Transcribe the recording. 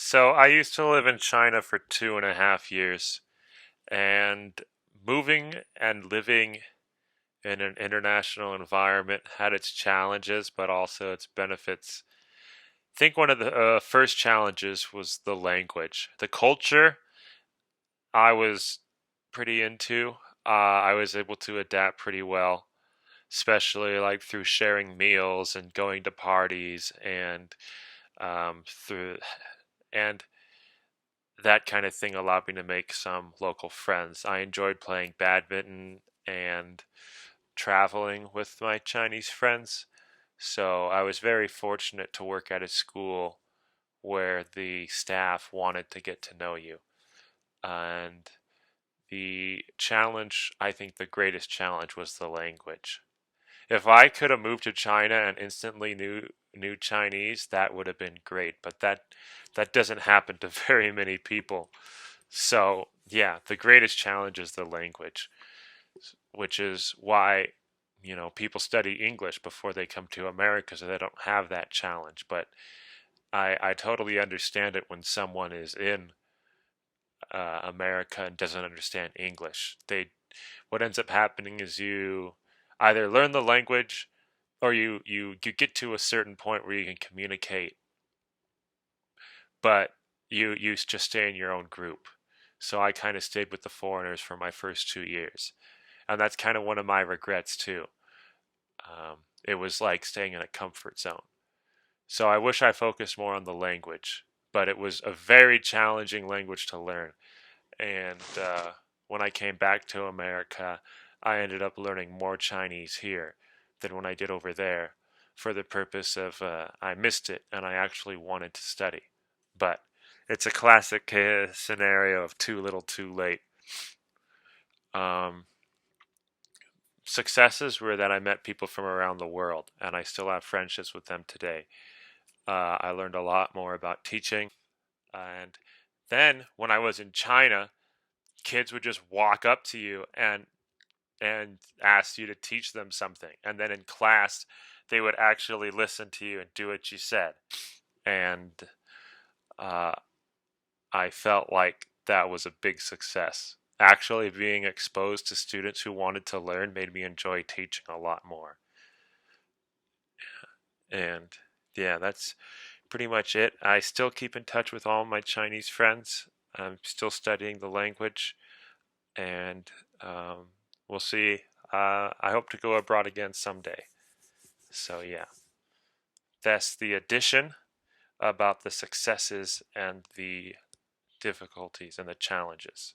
So I used to live in China for 2.5 years, and moving and living in an international environment had its challenges, but also its benefits. I think one of the first challenges was the language. The culture I was pretty into. I was able to adapt pretty well, especially like through sharing meals and going to parties through and that kind of thing allowed me to make some local friends. I enjoyed playing badminton and traveling with my Chinese friends. So I was very fortunate to work at a school where the staff wanted to get to know you. And the challenge, I think the greatest challenge was the language. If I could have moved to China and instantly knew Chinese, that would have been great. But that doesn't happen to very many people. So, yeah, the greatest challenge is the language, which is why, people study English before they come to America so they don't have that challenge. But I totally understand it when someone is in America and doesn't understand English. What ends up happening is you either learn the language or you get to a certain point where you can communicate, but you just stay in your own group. So I kind of stayed with the foreigners for my first 2 years. And that's kind of one of my regrets too. It was like staying in a comfort zone. So I wish I focused more on the language, but it was a very challenging language to learn. And when I came back to America, I ended up learning more Chinese here than when I did over there for the purpose of I missed it and I actually wanted to study. But it's a classic scenario of too little too late. Um, Successes were that I met people from around the world, and I still have friendships with them today. I learned a lot more about teaching, and then when I was in China, kids would just walk up to you and ask you to teach them something, and then in class, they would actually listen to you and do what you said, and uh, I felt like that was a big success. Actually, being exposed to students who wanted to learn made me enjoy teaching a lot more. And yeah, that's pretty much it. I still keep in touch with all my Chinese friends. I'm still studying the language, and we'll see. I hope to go abroad again someday. So, yeah, that's the addition about the successes and the difficulties and the challenges.